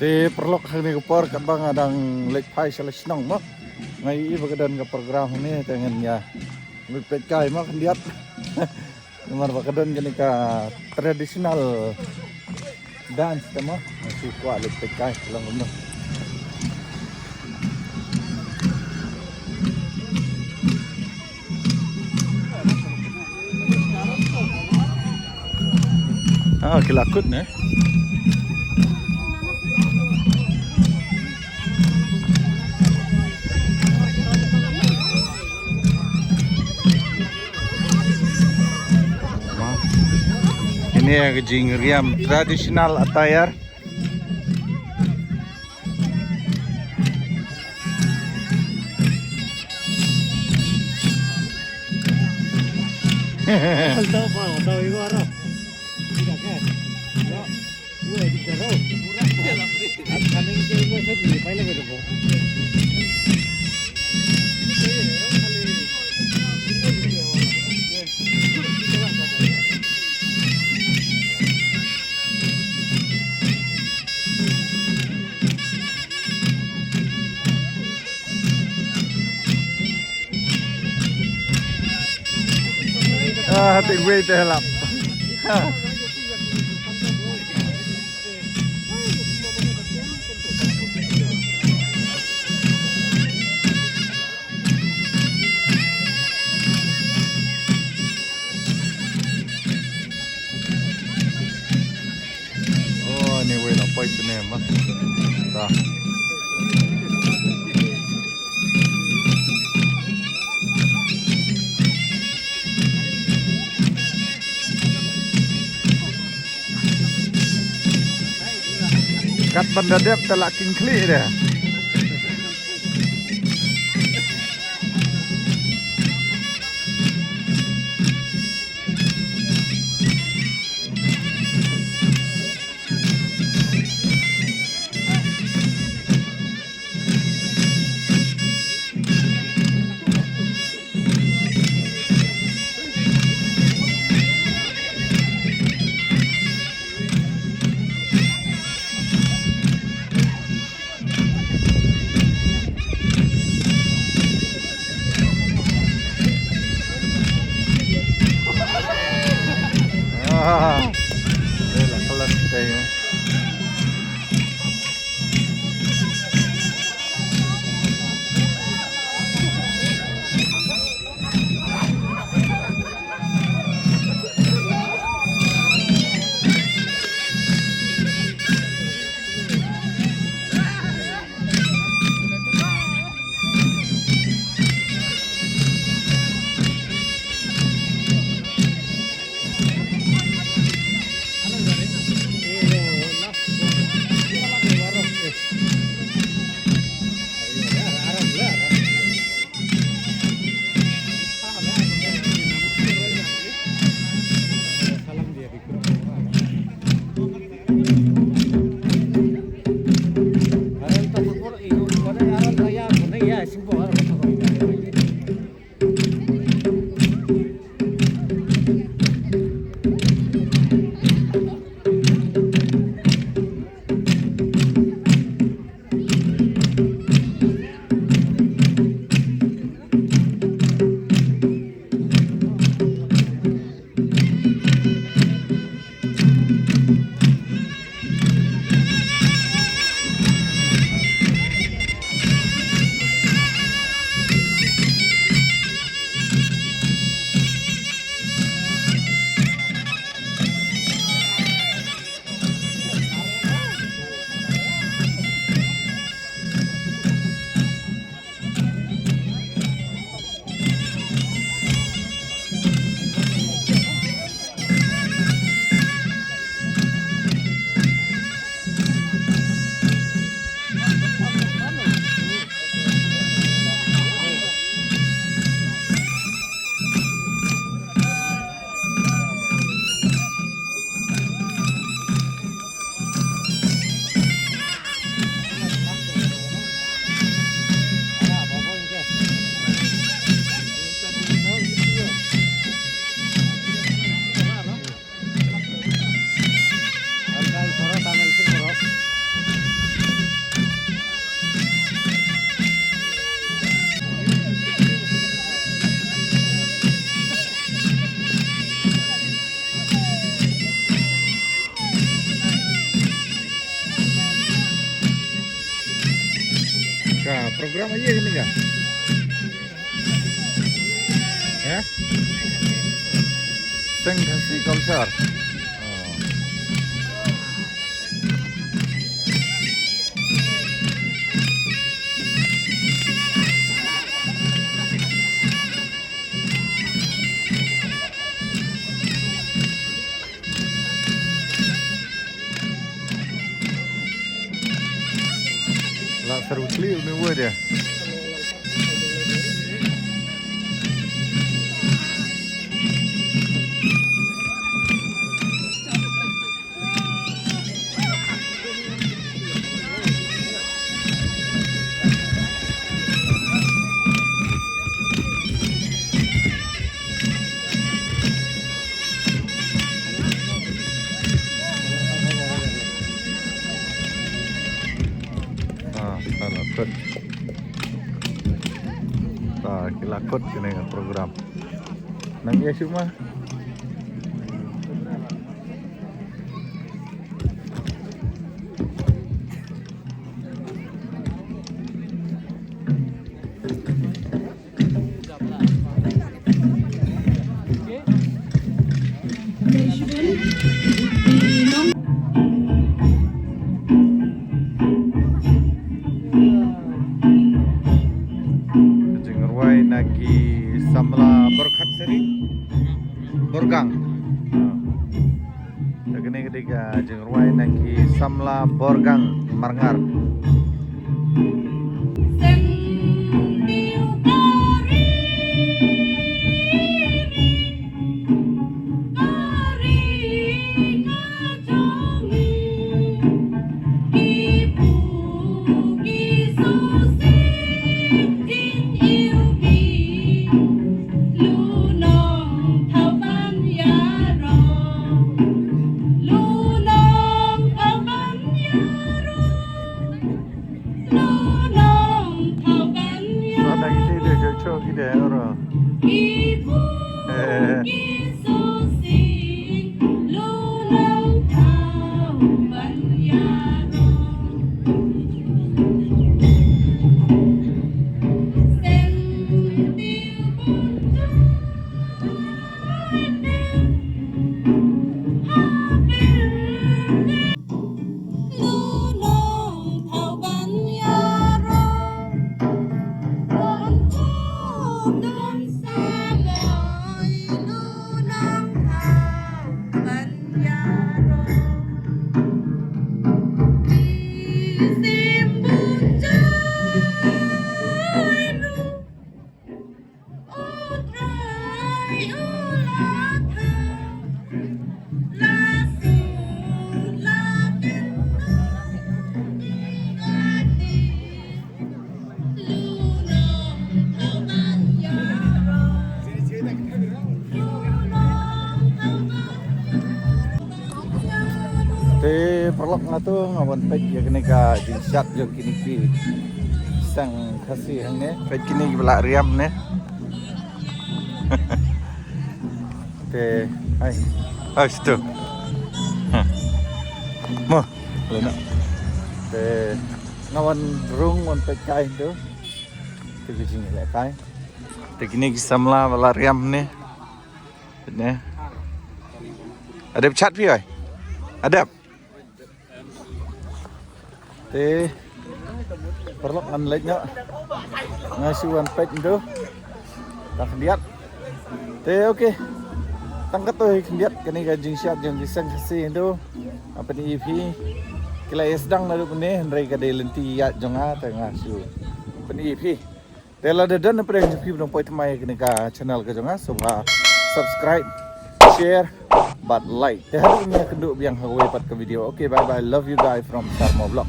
Di perlok ni kupor kat bang adang lek pai salah senang mak. Ngai iba kedan ke program ni tengen ya. Ngepet kai mak lihat. Nomor bakadan gini ka tradisional dance temo. Masih kuat lek kai lang umno. Ah, kilakut ne. Ini ya kejingriam tradisional attire. Tahu apa? Tahu itu apa? Tidak kan? Ya, gue di kerau. Kami itu gue sedih, pilih betul bu. Ah, hati gue itu helap. Oh, ini gue nak poin sini mas. Dah. Kat benda dia telak kingkli dia. program aja gini kan? Ya? Sing kasih konser. Lah seru sekali ini buat dia. Lakot. Kilakot ini program. Nang ya cuma. Jengruai nagi samla berkat seri borgang. Tegene ketika jengruai nagi samla borgang marngar. Gede orang. Te perlok ngatu ngawan pek ya kene ka jinsat jo kini pi sang kasih hang ne pek kini belak riam ne. Te hai situ. Mo lena. Te ngawan rung on pek kai tu. Te bijing le kai. Te kini kisamla belak riam ne. Ne. Ada chat pi ai. Ada. Te perlok an lek ngasuan pek itu tak lihat te oke tangkat tuh lihat kini gajing siat yang disang kasih itu apa ni EP kila sedang lalu punya hendrai kadai lenti ya jonga tengah su apa ni EP tela dan apa yang jepi belum poin temai kini ka channel ke jonga coba subscribe share but like te hari ini kenduk biang hawai pat ke video. Okay, bye bye, love you guys from Sarmo Vlog.